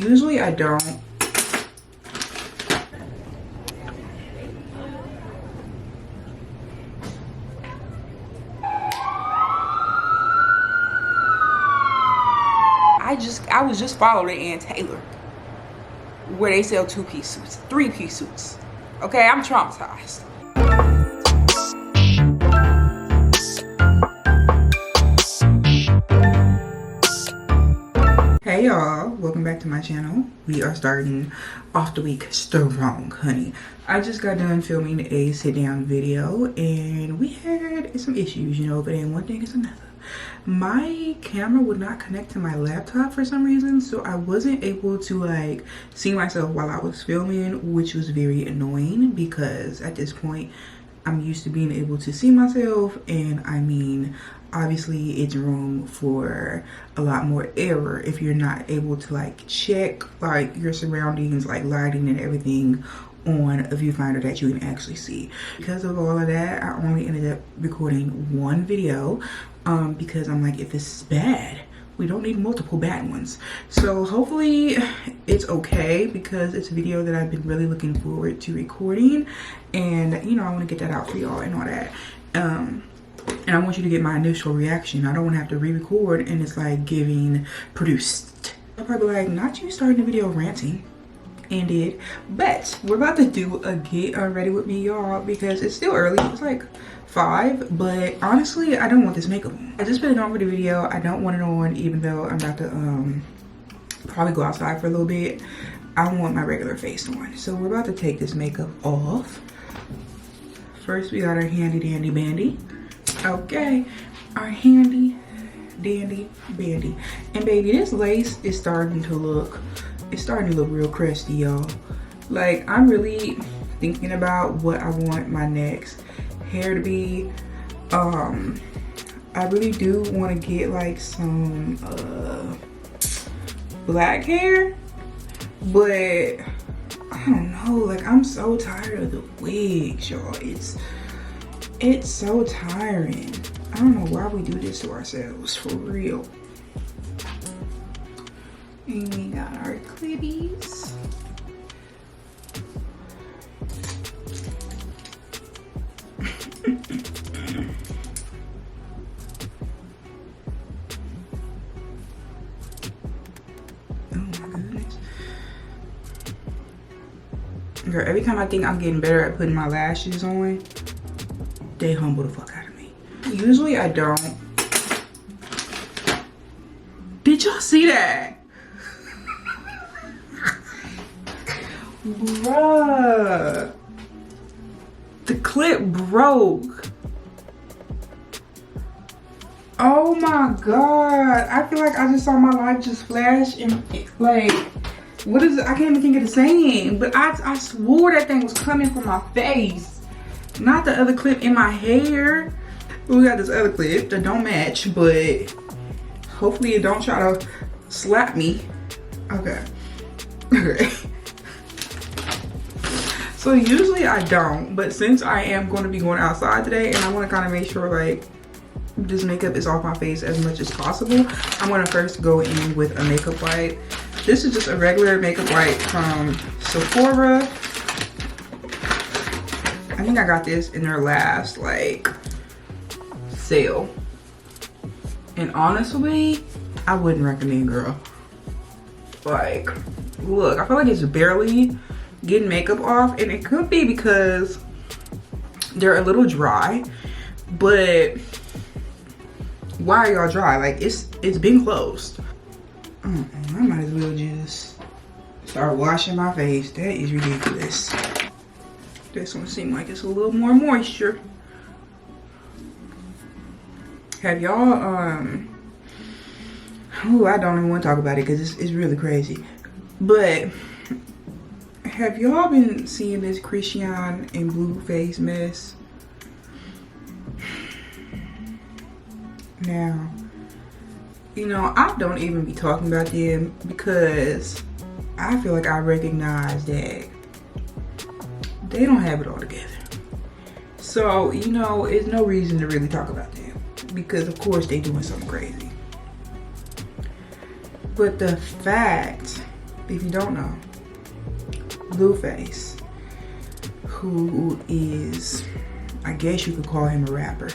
Usually I don't. I was just following Ann Taylor where they sell 2-piece suits, 3-piece suits. Okay, I'm traumatized. Hey y'all, welcome back to my channel. We are starting off the week strong, honey. I just got done filming a sit down video and we had some issues, you know, but then one thing is another. My camera would not connect to my laptop for some reason, so I wasn't able to like see myself while I was filming, which was very annoying because at this point I'm used to being able to see myself, and I mean obviously it's room for a lot more error if you're not able to like check like your surroundings, like lighting and everything on a viewfinder that you can actually see. Because of all of that, I only ended up recording one video because I'm like, if this is bad, we don't need multiple bad ones. So hopefully it's okay because it's a video that I've been really looking forward to recording, and you know, I want to get that out for y'all and all that. And I want you to get my initial reaction. I don't want to have to re-record and it's like giving produced. I'll probably be like, not you starting the video ranting. And did, but we're about to do a get ready with me, y'all, because it's still early. It's like 5, but honestly I don't want this makeup on. I just put it on for the video. I don't want it on even though I'm about to probably go outside for a little bit. I want my regular face on. So we're about to take this makeup off. First we got our handy dandy bandy. Okay, our handy dandy bandy. And baby, this lace is starting to look real crusty, y'all. Like, I'm really thinking about what I want my next hair to be. I really do want to get like some black hair, but I don't know, like I'm so tired of the wigs, y'all. It's so tiring. I don't know why we do this to ourselves, for real. And we got our clippies. Oh my goodness. Girl, every time I think I'm getting better at putting my lashes on, they humble the fuck out of me. Usually I don't. Did y'all see that? Bruh, the clip broke. Oh my god, I feel like I just saw my life just flash and like, what is it? I can't even think of the saying, but I swore that thing was coming from my face, not the other clip in my hair. We got this other clip that don't match, but hopefully it don't try to slap me. Okay. Okay. So usually I don't, but since I am going to be going outside today and I want to kind of make sure like this makeup is off my face as much as possible, I'm going to first go in with a makeup wipe. This is just a regular makeup wipe from Sephora. I think I got this in their last like sale, and honestly I wouldn't recommend, girl. Like, look, I feel like it's barely getting makeup off, and it could be because they're a little dry, but why are y'all dry? Like, it's been closed. I might as well just start washing my face. That is ridiculous. This one seems like it's a little more moisture. Have y'all oh, I don't even want to talk about it because it's really crazy, but have y'all been seeing this Christian and Blueface mess? Now, you know, I don't even be talking about them because I feel like I recognize that they don't have it all together. So, you know, it's no reason to really talk about them because of course they doing something crazy. But the fact if you don't know, Blueface, who is, I guess you could call him a rapper.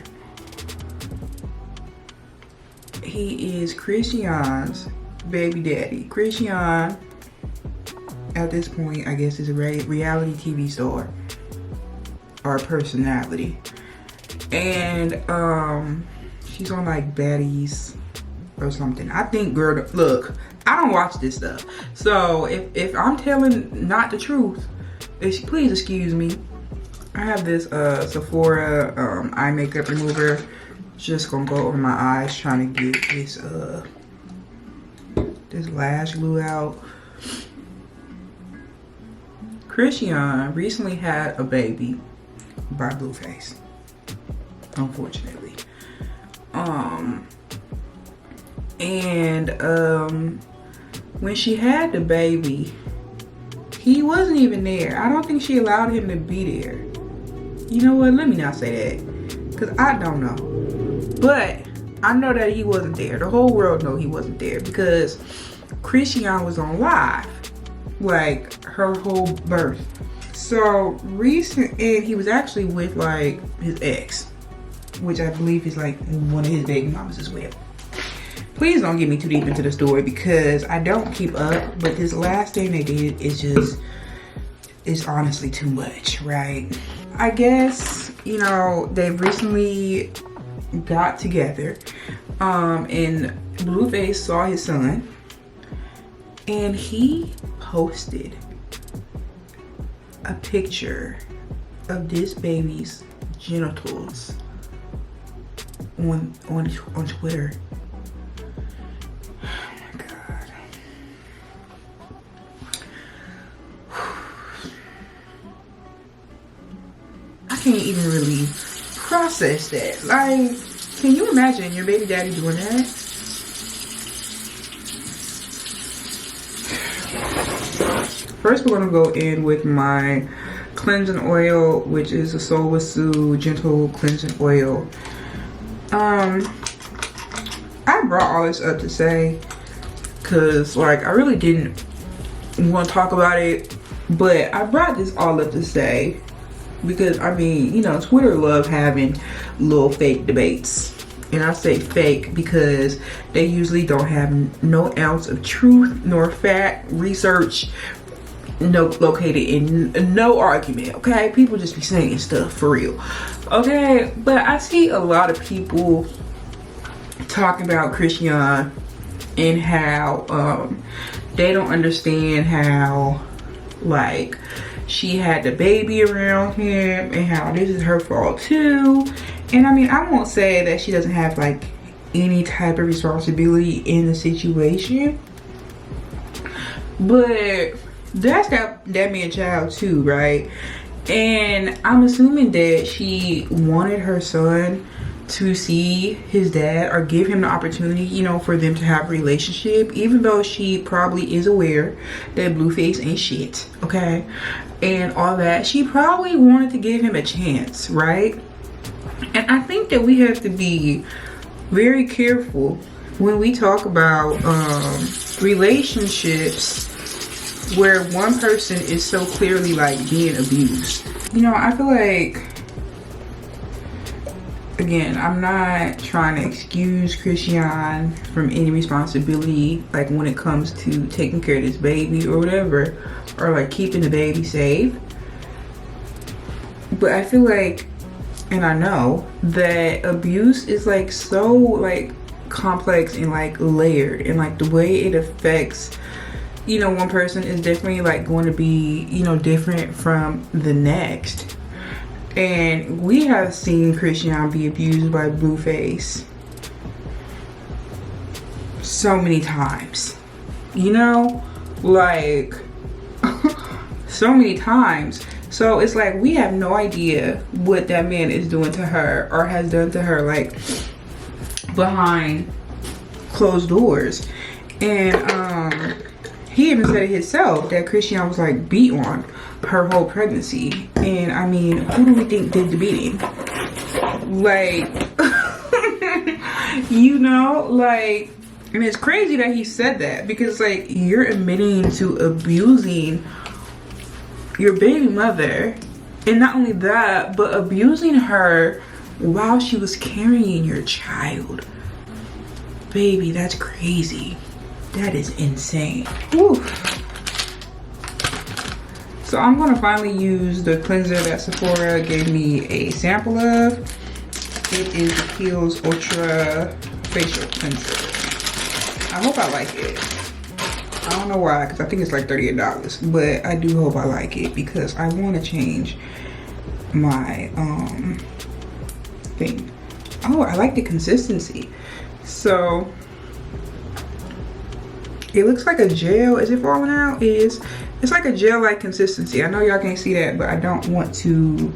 He is Christian's baby daddy. Christian, at this point, I guess, is a reality TV star or personality. And she's on like Baddies or something. I think, girl, look, I don't watch this stuff. So if I'm telling not the truth, please excuse me. I have this Sephora eye makeup remover. Just gonna go over my eyes, trying to get this lash glue out. Christian recently had a baby by Blueface, unfortunately. When she had the baby, he wasn't even there. I don't think she allowed him to be there. You know what? Let me not say that, because I don't know. But I know that he wasn't there. The whole world know he wasn't there, because Christian was on live, like her whole birth. So and he was actually with like his ex, which I believe is like one of his baby mamas as well. Please don't get me too deep into the story, because I don't keep up, but this last thing they did is honestly too much, right? I guess, you know, they've recently got together, and Blueface saw his son, and he posted a picture of this baby's genitals on Twitter. Can't even really process that. Like, can you imagine your baby daddy doing that? First, we're gonna go in with my cleansing oil, which is a Solasu Gentle Cleansing Oil. I brought all this up to say, cause like I really didn't want to talk about it, but I brought this all up to say, because I mean, you know, Twitter love having little fake debates. And I say fake because they usually don't have no ounce of truth nor fact, research, located in no argument, okay? People just be saying stuff for real, okay? But I see a lot of people talking about Christian and how they don't understand how, like, she had the baby around him and how this is her fault too. And I mean, I won't say that she doesn't have like any type of responsibility in the situation, but that's that man's child too, right? And I'm assuming that she wanted her son to see his dad, or give him the opportunity, you know, for them to have a relationship, even though she probably is aware that Blueface ain't shit, okay, and all that. She probably wanted to give him a chance, right? And I think that we have to be very careful when we talk about relationships where one person is so clearly like being abused. You know, I feel like, again, I'm not trying to excuse Christian from any responsibility, like when it comes to taking care of this baby or whatever, or like keeping the baby safe. But I feel like, and I know that abuse is like so like complex and like layered, and like the way it affects, you know, one person is definitely like going to be, you know, different from the next. And we have seen Christian be abused by Blueface so many times, you know, like so many times. So it's like we have no idea what that man is doing to her or has done to her, like behind closed doors. And he even said it himself that Christian was like beat on her whole pregnancy. And I mean, who do we think did the beating? Like, you know, like, And it's crazy that he said that, because like, you're admitting to abusing your baby mother, and not only that, but abusing her while she was carrying your child. Baby, that's crazy. That is insane. Whew. So I'm gonna finally use the cleanser that Sephora gave me a sample of. It is the Kiehl's Ultra Facial Cleanser. I hope I like it. I don't know why, because I think it's like $38, but I do hope I like it because I want to change my thing. Oh, I like the consistency. So it looks like a gel. Is it falling out? It's like a gel-like consistency. I know y'all can't see that, but I don't want to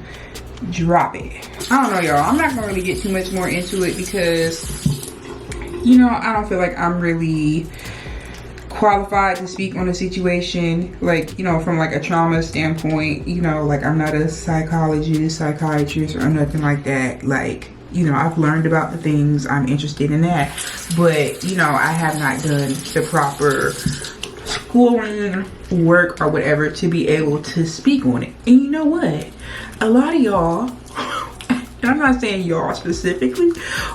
drop it. I don't know, y'all. I'm not gonna really get too much more into it because, you know, I don't feel like I'm really qualified to speak on a situation, like, you know, from like a trauma standpoint. You know, like, I'm not a psychologist, psychiatrist, or nothing like that. Like, you know, I've learned about the things, I'm interested in that, but, you know, I have not done the proper schooling, work, or whatever to be able to speak on it. And you know what? A lot of y'all, and I'm not saying y'all specifically,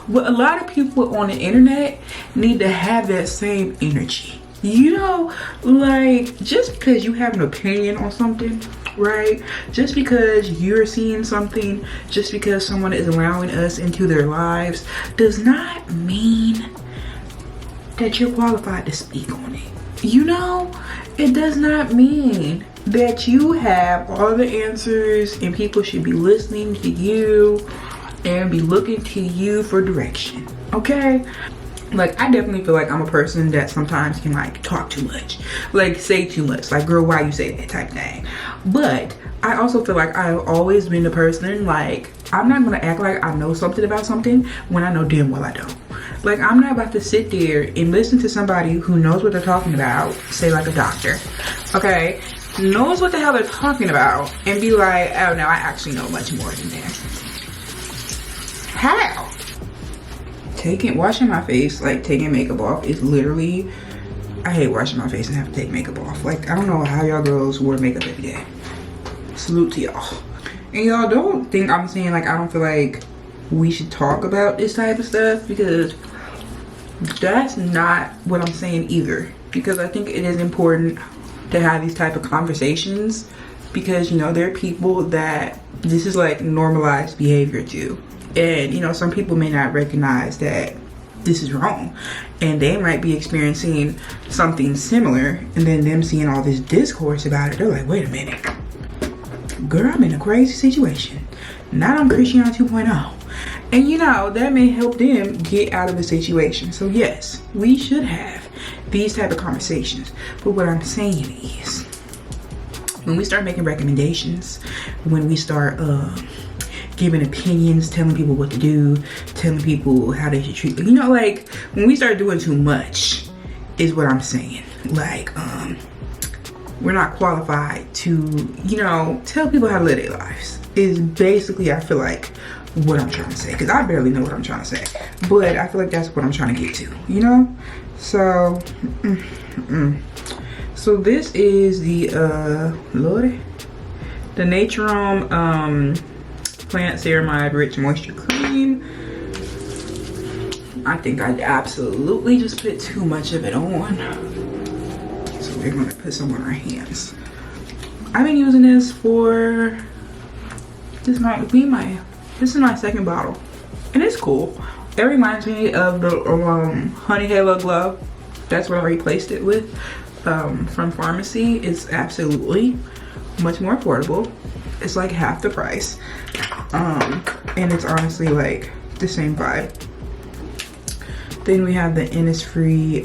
but a lot of people on the internet need to have that same energy. You know, like, just because you have an opinion on something, right? Just because you're seeing something, just because someone is allowing us into their lives, does not mean that you're qualified to speak on it. You know, it does not mean that you have all the answers and people should be listening to you and be looking to you for direction, okay? Like, I definitely feel like I'm a person that sometimes can like talk too much, like say too much, like, girl, why you say that type thing. But I also feel like I've always been the person, like, I'm not gonna act like I know something about something when I know damn well I don't. Like, I'm not about to sit there and listen to somebody who knows what they're talking about, say like a doctor, okay, knows what the hell they're talking about, and be like, oh no, I actually know much more than that. How? Washing my face, like taking makeup off, is literally, I hate washing my face and have to take makeup off. Like, I don't know how y'all girls wear makeup every day. Salute to y'all. And y'all don't think I'm saying like I don't feel like we should talk about this type of stuff, because that's not what I'm saying either. Because I think it is important to have these type of conversations, because, you know, there are people that this is like normalized behavior to. And, you know, some people may not recognize that this is wrong, and they might be experiencing something similar, and then them seeing all this discourse about it, they're like, wait a minute, girl, I'm in a crazy situation. Not on Christiana 2.0. And, you know, that may help them get out of the situation. So yes, we should have these type of conversations. But what I'm saying is, when we start making recommendations, when we start giving opinions, telling people what to do, telling people how they should treat, you know, like, when we start doing too much is what I'm saying. Like, we're not qualified to, you know, tell people how to live their lives, is basically, I feel like, what I'm trying to say. Because I barely know what I'm trying to say, but I feel like that's what I'm trying to get to, you know? So so this is the the Naturum Plant Ceramide Rich Moisture Cream. I think I absolutely just put too much of it on, so we're gonna put some on our hands. I've been using this for, this is my second bottle, and it's cool. It reminds me of the Honey Halo Glow. That's what I replaced it with, from pharmacy. It's absolutely much more affordable. It's like half the price, and it's honestly like the same vibe. Then we have the Innisfree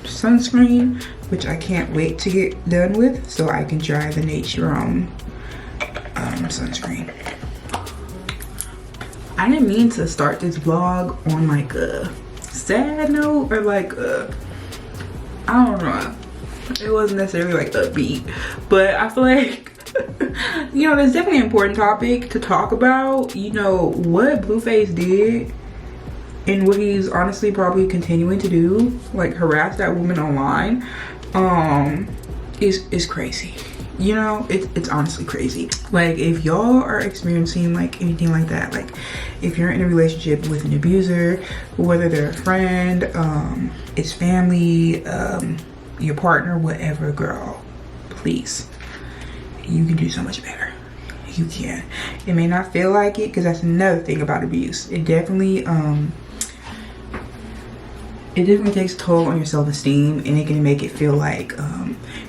sunscreen, which I can't wait to get done with so I can try the Naturum sunscreen. I didn't mean to start this vlog on like a sad note, or like I don't know, it wasn't necessarily like upbeat, but I feel like you know, there's definitely an important topic to talk about. You know, what Blueface did And what he's honestly probably continuing to do, like harass that woman online, is crazy. You know, it's honestly crazy. Like, if y'all are experiencing like anything like that, like if you're in a relationship with an abuser, whether they're a friend, it's family, your partner, whatever, girl, please, you can do so much better. You can. It may not feel like it, because that's another thing about abuse. It definitely takes a toll on your self-esteem, and it can make it feel like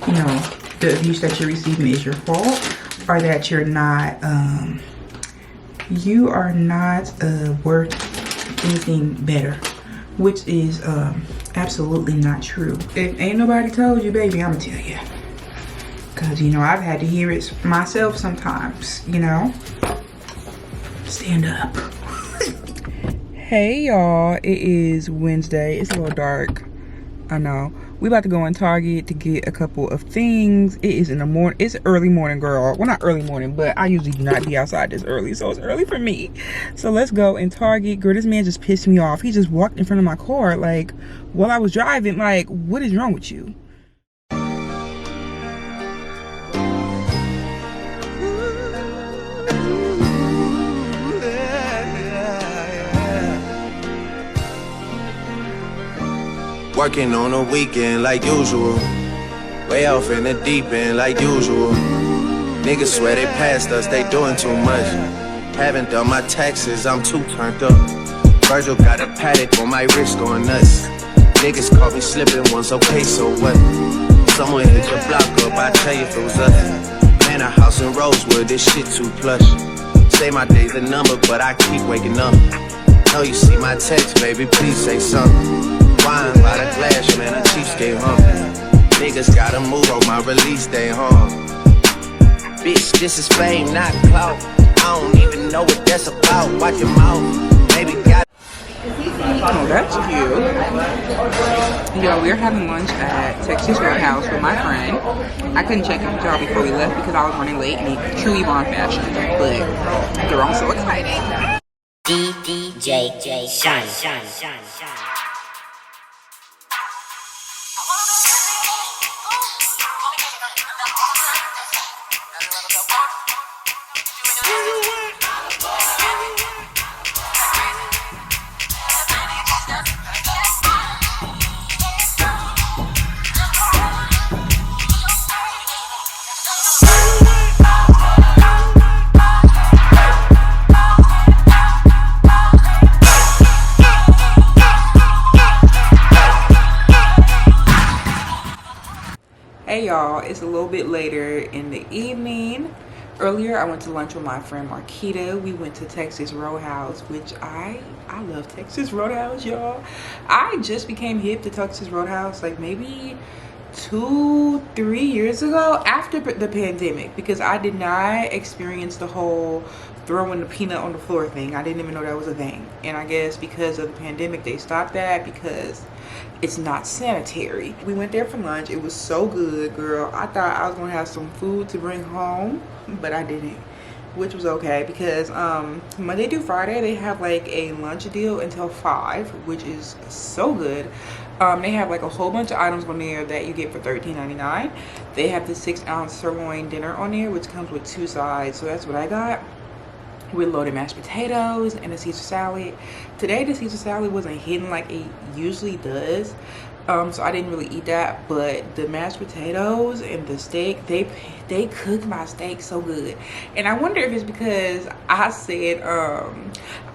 you know, the abuse that you're receiving is your fault, or that you're not you are not worth anything better, which is absolutely not true. If ain't nobody told you, baby, I'ma tell you, because you know, I've had to hear it myself sometimes. You know, stand up. Hey y'all, it is Wednesday. It's a little dark, I know. We about to go in Target to get a couple of things. It is in the morning. It's early morning, girl. Well, not early morning, but I usually do not be outside this early, so it's early for me. So let's go in Target. Girl, this man just pissed me off. He just walked in front of my car, like, while I was driving. Like, what is wrong with you? Working on a weekend like usual. Way off in the deep end like usual. Niggas swear they passed us, they doing too much. Haven't done my taxes, I'm too turned up. Virgil got a paddock on my wrist going nuts. Niggas caught me slipping once, okay, so what? Someone hit your block up, I tell you if it was us. Man, a house in Rosewood, this shit too plush. Say my day's a number, but I keep waking up. Know you see my text, baby, please say something. Wine by the glass, man, a cheapskate, huh? Niggas gotta move on my release day, huh? Bitch, this is fame, not clout. I don't even know what that's about. Watch your mouth, maybe got. Oh, that's cute. Yo, we're having lunch at Texas Roadhouse with my friend. I couldn't check in with y'all before we left because I was running late in true Yvonne fashion. But girl, I'm so excited. DJ Shine. Hey y'all, it's a little bit later in the evening. Earlier I went to lunch with my friend Marquita. We went to Texas Roadhouse, which I love Texas Roadhouse, y'all. I just became hip to Texas Roadhouse like maybe 2-3 years ago after the pandemic, because I did not experience the whole throwing the peanut on the floor thing. I didn't even know that was a thing, and I guess because of the pandemic they stopped that because it's not sanitary. We went there for lunch. It was so good, girl. I thought I was gonna have some food to bring home, but I didn't, which was okay because Monday through Friday they have like a lunch deal until 5, which is so good. They have like a whole bunch of items on there that you get for $13.99. They have the 6-ounce sirloin dinner on there, which comes with 2 sides, so that's what I got, with loaded mashed potatoes and a Caesar salad. Today the Caesar salad wasn't hidden like it usually does, so I didn't really eat that, but the mashed potatoes and the steak, they cook my steak so good. And I wonder if it's because I said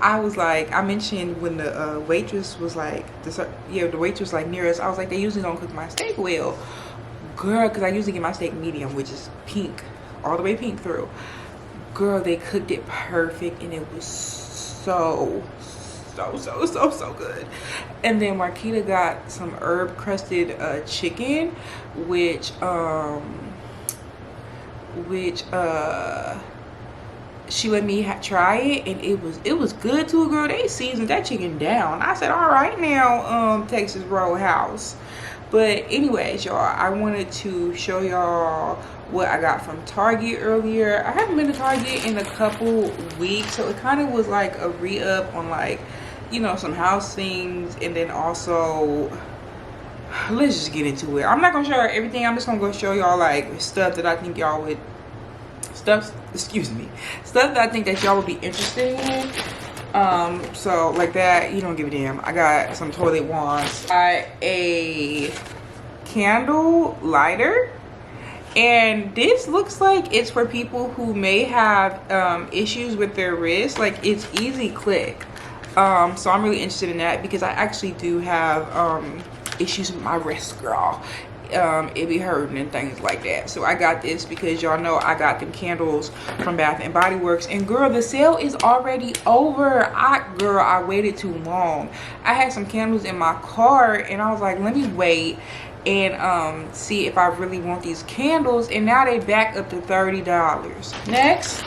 I mentioned when the waitress was like, the waitress like near us, I was like, they usually don't cook my steak well, girl, because I usually get my steak medium, which is pink, all the way pink through. Girl, they cooked it perfect, and it was so good. And then Marquita got some herb crusted chicken, which she let me try it, and it was good too, girl. They seasoned that chicken down. I said, all right now, Texas Roadhouse. But anyways, y'all, I wanted to show y'all what I got from Target earlier. I haven't been to Target in a couple weeks, so it kind of was like a re-up on like you know, some house things, and then also let's just get into it. I'm not gonna show everything. I'm just gonna go show y'all like stuff that I think y'all would stuff that I think that y'all would be interested in. So like that, you don't give a damn. I got some toilet wands. I got a candle lighter, and this looks like it's for people who may have issues with their wrist. Like, it's easy click. So I'm really interested in that because I actually do have issues with my wrist, girl. It be hurting and things like that. So I got this because y'all know I got them candles from Bath and Body Works, and girl, the sale is already over. I waited too long. I had some candles in my car and I was like, let me wait and see if I really want these candles, and now they back up to $30. Next,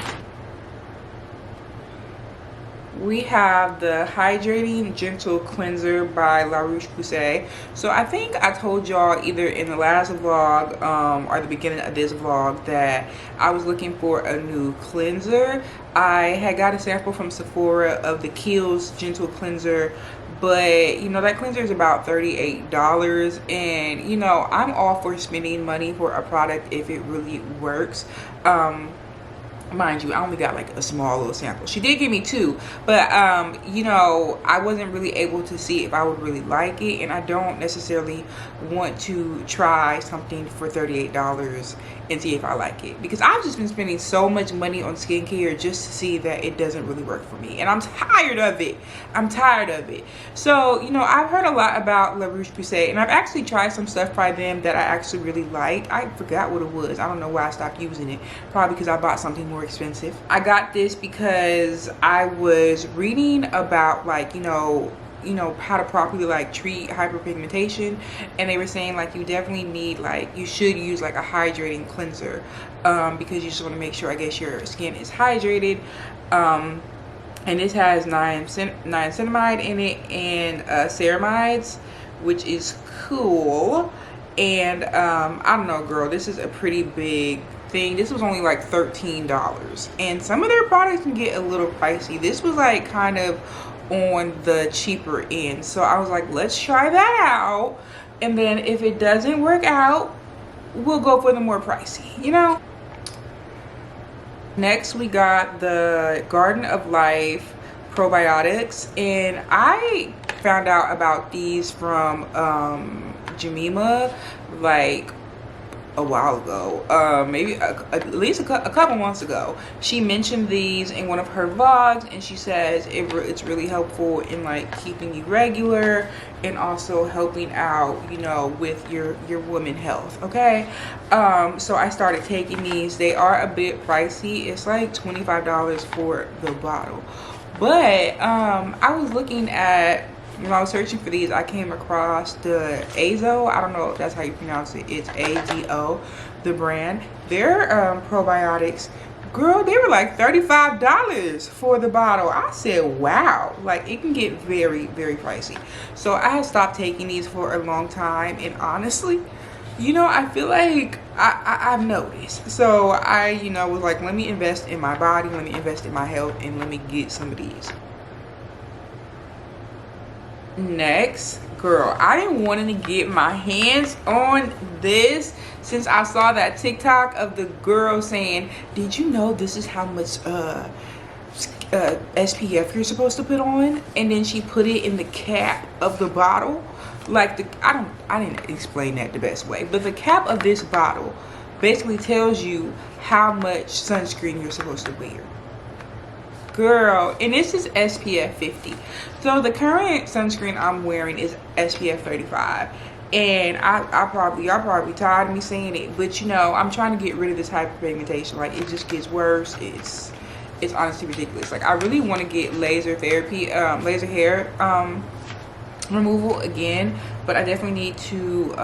we have the Hydrating Gentle Cleanser by La Roche-Posay. So I think I told y'all either in the last vlog or the beginning of this vlog that I was looking for a new cleanser. I had got a sample from Sephora of the Kiehl's Gentle Cleanser, but you know, that cleanser is about $38, and you know, I'm all for spending money for a product if it really works. Mind you, I only got like a small little sample. She did give me 2, but you know, I wasn't really able to see if I would really like it, and I don't necessarily want to try something for $38 and see if I like it, because I've just been spending so much money on skincare just to see that it doesn't really work for me, and I'm tired of it. I'm tired of it. So you know, I've heard a lot about La Roche-Posay, and I've actually tried some stuff by them that I actually really like. I forgot what it was. I don't know why I stopped using it. Probably because I bought something more expensive. I got this because I was reading about, like, you know how to properly like treat hyperpigmentation, and they were saying like you definitely need, like, you should use like a hydrating cleanser because you just want to make sure, I guess, your skin is hydrated. And this has niacinamide in it and ceramides, which is cool. And I don't know, girl, this is a pretty big thing. This was only like $13, and some of their products can get a little pricey. This was like kind of on the cheaper end, so I was like, let's try that out, and then if it doesn't work out, we'll go for the more pricey, you know. Next, we got the Garden of Life probiotics, and I found out about these from Jemima like a while ago, maybe at least a couple months ago. She mentioned these in one of her vlogs, and she says it's really helpful in like keeping you regular and also helping out, you know, with your woman health. Okay, so I started taking these. They are a bit pricey. It's like $25 for the bottle, but I was looking at, when I was searching for these, I came across the Azo. I don't know if that's how you pronounce it. It's AZO, the brand. Their probiotics, girl, they were like $35 for the bottle. I said, wow, like it can get very, very pricey. So I had stopped taking these for a long time, and honestly, you know, I feel like I've noticed. So I, you know, was like, let me invest in my body, let me invest in my health, and let me get some of these. Next, girl, I've been wanting to get my hands on this since I saw that TikTok of the girl saying, did you know this is how much SPF you're supposed to put on? And then she put it in the cap of the bottle. Like, I didn't explain that the best way, but the cap of this bottle basically tells you how much sunscreen you're supposed to wear. Girl, and this is SPF 50. So the current sunscreen I'm wearing is SPF 35. And y'all probably tired of me saying it, but you know, I'm trying to get rid of this hyperpigmentation. Like, it just gets worse. It's honestly ridiculous. Like, I really want to get laser hair removal again, but I definitely need to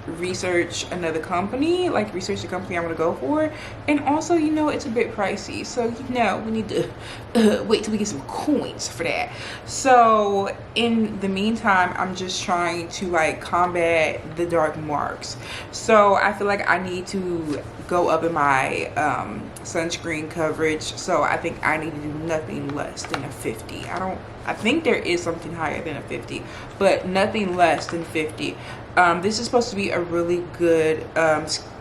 research another company, like research the company I'm gonna go for. And also, you know, it's a bit pricey, so you know, we need to wait till we get some coins for that. So in the meantime, I'm just trying to like combat the dark marks. So I feel like I need to go up in my sunscreen coverage, so I think I need to do nothing less than a 50. I I think there is something higher than a 50, but nothing less than 50. This is supposed to be a really good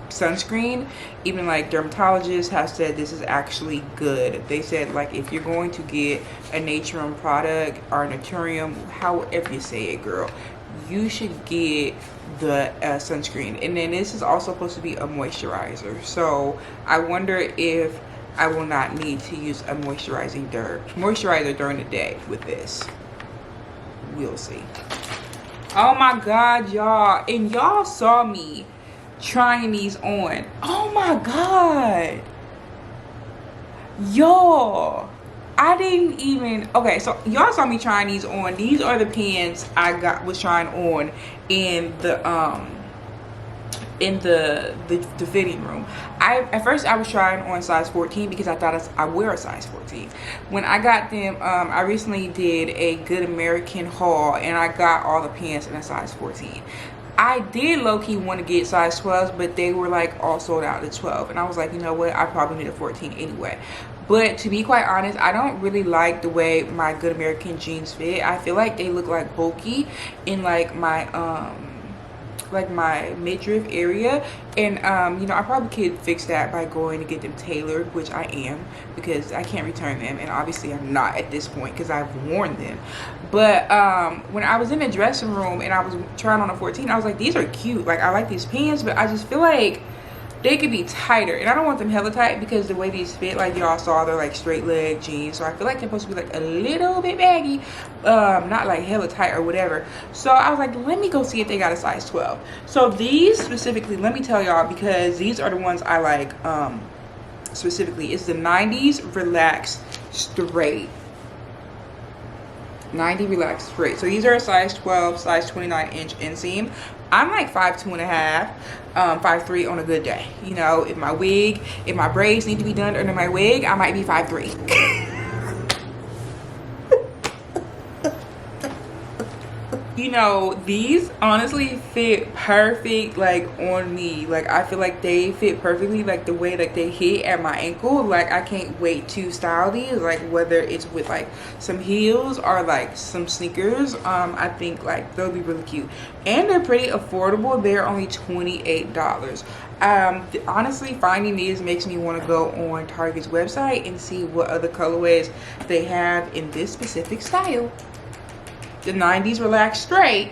sunscreen. Even like dermatologists have said this is actually good. They said like if you're going to get a Naturium product or Naturium, however you say it, girl, you should get the sunscreen. And then this is also supposed to be a moisturizer, so I wonder if I will not need to use a moisturizer during the day with this. We'll see. Oh my god, y'all, and y'all saw me trying these on. Oh my god, y'all, I didn't even, okay, so y'all saw me trying these on. These are the pants I was trying on in the fitting room. At first I was trying on size 14 because I thought I wear a size 14. When I got them, I recently did a Good American haul and I got all the pants in a size 14. I did low-key want to get size 12s, but they were like all sold out at 12, and I was like, you know what, I probably need a 14 anyway. But to be quite honest, I don't really like the way my Good American jeans fit. I feel like they look like bulky in like my midriff area, and you know, I probably could fix that by going to get them tailored, which I am, because I can't return them, and obviously I'm not at this point because I've worn them. But when I was in the dressing room and I was trying on a 14, I was like, these are cute, like I like these pants, but I just feel like they could be tighter, and I don't want them hella tight because the way these fit, like y'all saw, they're like straight leg jeans, so I feel like they're supposed to be like a little bit baggy, not like hella tight or whatever. So I was like, let me go see if they got a size 12. So these specifically, let me tell y'all, because these are the ones I like specifically. It's the 90s Relaxed Straight. 90 Relaxed Straight. So these are a size 12, size 29-inch inseam. I'm like 5'2.5", 5'3" on a good day. You know, if my braids need to be done under my wig, I might be 5'3". You know, these honestly fit perfect, like on me. Like I feel like they fit perfectly, like the way like they hit at my ankle. Like I can't wait to style these, like whether it's with like some heels or like some sneakers. I think like they'll be really cute, and they're pretty affordable. They're only $28. Honestly, finding these makes me want to go on Target's website and see what other colorways they have in this specific style. The 90s Relaxed Straight,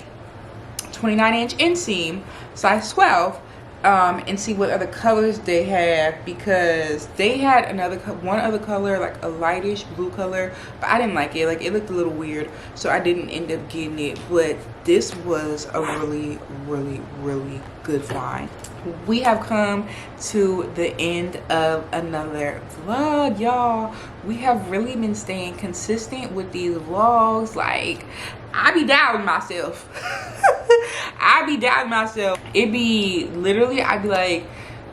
29-inch inseam, size 12, and see what other colors they have, because they had one other color, like a lightish blue color, but I didn't like it. Like it looked a little weird, so I didn't end up getting it. But this was a really, really, really good find. We have come to the end of another vlog, y'all. We have really been staying consistent with these vlogs. Like I be doubting myself. I be doubting myself. It be literally, I be like,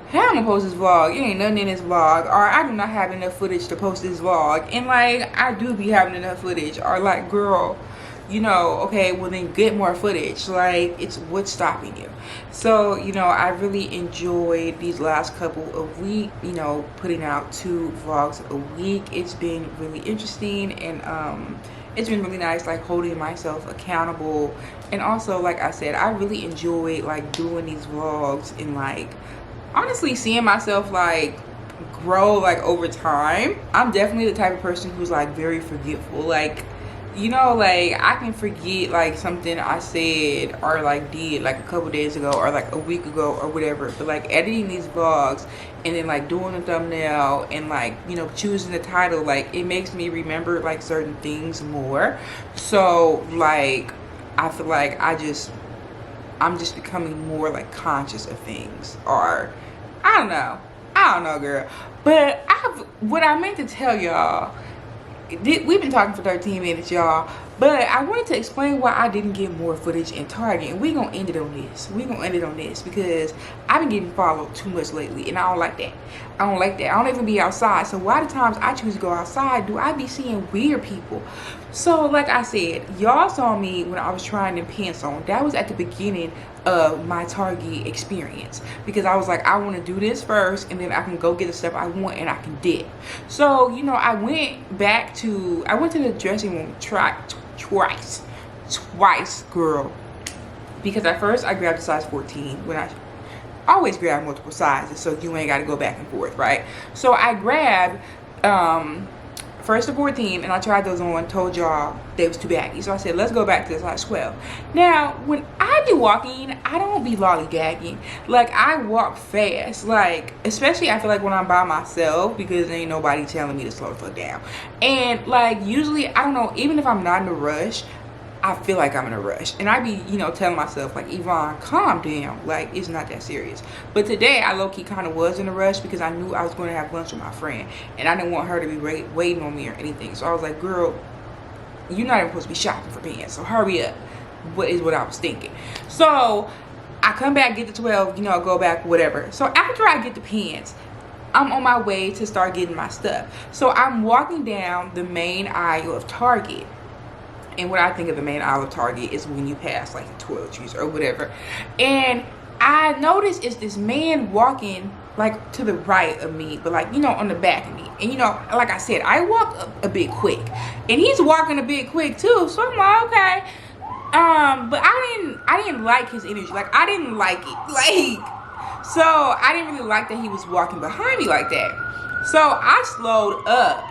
hey, I'm gonna post this vlog. It ain't nothing in this vlog, or I do not have enough footage to post this vlog. And like I do be having enough footage, or like, girl, you know, okay, well then get more footage. Like, it's what's stopping you? So, you know, I really enjoyed these last couple of weeks, you know, putting out 2 vlogs a week. It's been really interesting, and it's been really nice, like holding myself accountable. And also, like I said, I really enjoyed like doing these vlogs and like honestly seeing myself like grow like over time. I'm definitely the type of person who's like very forgetful. Like, you know, like I can forget like something I said or like did like a couple days ago or like a week ago or whatever, but like editing these vlogs and then like doing a thumbnail and like, you know, choosing the title, like it makes me remember like certain things more. So like I feel like I'm just becoming more like conscious of things, or I don't know, girl. But what I meant to tell y'all, we've been talking for 13 minutes, y'all, but I wanted to explain why I didn't get more footage in Target, and we're gonna end it on this because I've been getting followed too much lately, and I don't like that. I don't even be outside, so a lot of times I choose to go outside, do I be seeing weird people? So like I said, y'all saw me when I was trying them pants on. That was at the beginning of my Target experience, because I was like, I want to do this first and then I can go get the stuff I want and I can dip. So, you know, I went to the dressing room twice, girl, because at first I grabbed a size 14 when I always grab multiple sizes, so you ain't got to go back and forth, right? So I grabbed first the 14 and I tried those on, told y'all they was too baggy, so I said let's go back to the size 12. Now when I be walking, I don't be lollygagging. Like, I walk fast, like, especially I feel like when I'm by myself, because there ain't nobody telling me to slow the fuck down. And like, usually, I don't know, even if I'm not in a rush, I feel like I'm in a rush, and I be, you know, telling myself like, Yvonne, calm down, like, it's not that serious. But today I low-key kind of was in a rush because I knew I was going to have lunch with my friend and I didn't want her to be waiting on me or anything. So I was like, girl, you're not even supposed to be shopping for pants, so hurry up. What I was thinking. So I come back, get the 12, you know, go back, whatever. So after I get the pants, I'm on my way to start getting my stuff. So I'm walking down the main aisle of Target. And what I think of the main aisle of Target is when you pass like the toiletries or whatever. And I noticed it's this man walking like to the right of me, but like, you know, on the back of me. And you know, like I said, I walk a bit quick, and he's walking a bit quick too. So I'm like, okay. But I didn't like his energy. Like, I didn't like it. Like, so I didn't really like that he was walking behind me like that. So I slowed up.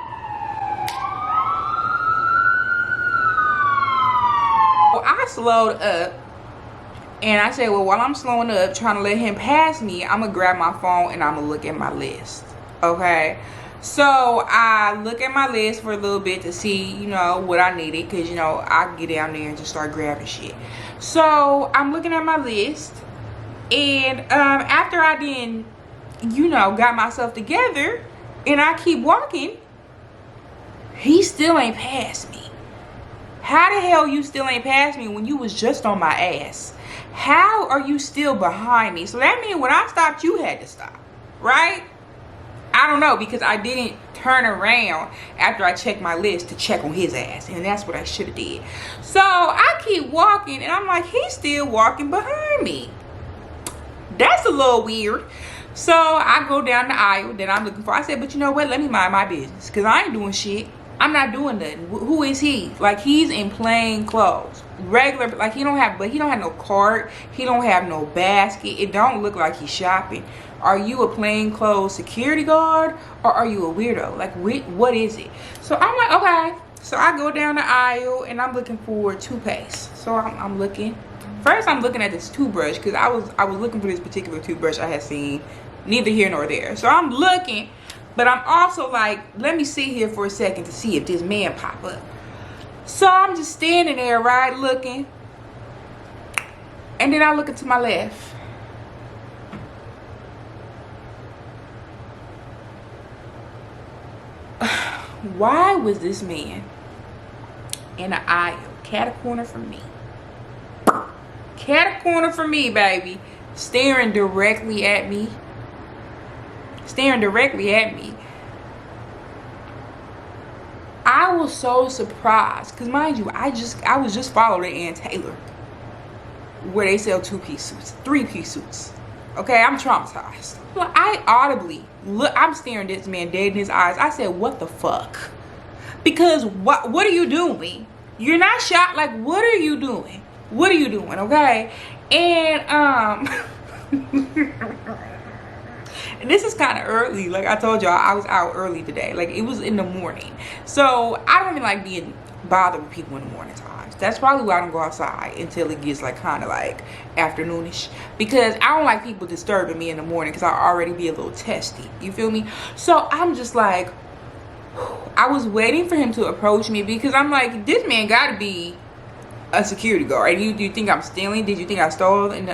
And I said, well, while I'm slowing up, trying to let him pass me, I'm gonna grab my phone and I'm gonna look at my list. Okay, so I look at my list for a little bit to see, you know, what I needed, because, you know, I get down there and just start grabbing shit. So I'm looking at my list, and after I didn't, you know, got myself together and I keep walking, he still ain't passed me. How the hell you still ain't passed me when you was just on my ass? How are you still behind me? So that means when I stopped, you had to stop, right? I don't know, because I didn't turn around after I checked my list to check on his ass, and that's what I should have did. So I keep walking, and I'm like, he's still walking behind me. That's a little weird. So I go down the aisle that I'm looking for. I said, but you know what? Let me mind my business, because I ain't doing shit. I'm not doing nothing. Who is he? Like, he's in plain clothes, regular. Like, he don't have no cart. He don't have no basket. It don't look like he's shopping. Are you a plain clothes security guard, or are you a weirdo? Like, what is it? So I'm like, okay. So I go down the aisle and I'm looking for toothpaste. So I'm looking. First, I'm looking at this toothbrush, because I was looking for this particular toothbrush I had seen, neither here nor there. So I'm looking. But I'm also like, let me sit here for a second to see if this man pop up. So I'm just standing there, right, looking. And then I look into my left. Why was this man in an aisle, cat a corner from me? Cat a corner from me, baby. Staring directly at me. Staring directly at me. I was so surprised, because mind you, I was just following Ann Taylor, where they sell 2-piece suits, 3-piece suits. Okay, I'm traumatized. Well, I audibly look. I'm staring this man dead in his eyes. I said, "What the fuck?" Because what are you doing? You're not shot. Like, what are you doing? What are you doing? Okay, and and this is kind of early. Like I told y'all, I was out early today. Like, it was in the morning. So I don't even like being bothered with people in the morning times. That's probably why I don't go outside until it gets like kind of like afternoonish, because I don't like people disturbing me in the morning, because I already be a little testy. You feel me? So I'm just like, I was waiting for him to approach me, because I'm like, this man gotta be a security guard. Do you think I'm stealing? Did you think I stole in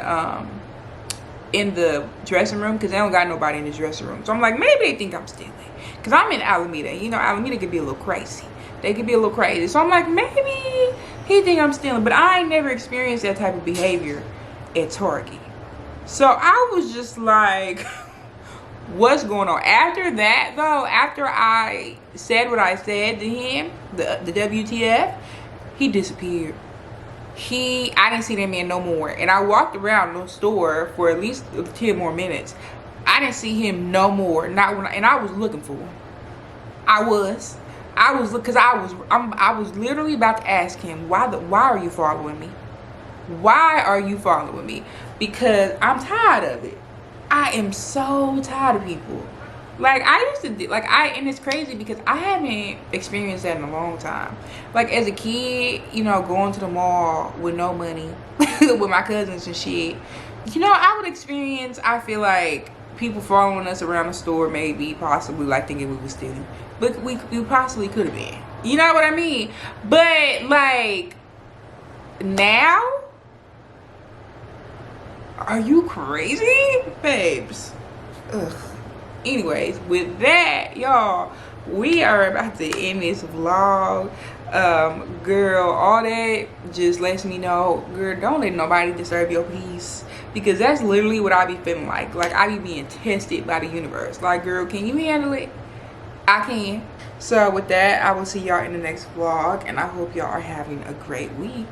the dressing room? Because they don't got nobody in the dressing room. So I'm like, maybe they think I'm stealing, because I'm in Alameda. You know, Alameda could be a little crazy. They could be a little crazy. So I'm like, maybe he think I'm stealing. But I ain't never experienced that type of behavior at Target. So I was just like, what's going on? After that, though, after I said what I said to him, the WTF, he disappeared. I didn't see that man no more. And I walked around the store for at least 10 more minutes. I didn't see him no more. Not when and I was looking for him. I was because I was literally about to ask him, why are you following me? Why are you following me? Because I'm tired of it. I am so tired of people. Like, I used to do, and it's crazy because I haven't experienced that in a long time. Like, as a kid, you know, going to the mall with no money with my cousins and shit, you know, I would experience, I feel like, people following us around the store, maybe, possibly, like, thinking we were stealing. But we possibly could have been. You know what I mean? But, like, now? Are you crazy? Babes. Ugh. Anyways, with that, y'all, we are about to end this vlog. Girl, all that just lets me know, girl, don't let nobody disturb your peace, because that's literally what I be feeling like I be being tested by the universe. Like, girl, can you handle it? I can. So with that, I will see y'all in the next vlog, and I hope y'all are having a great week.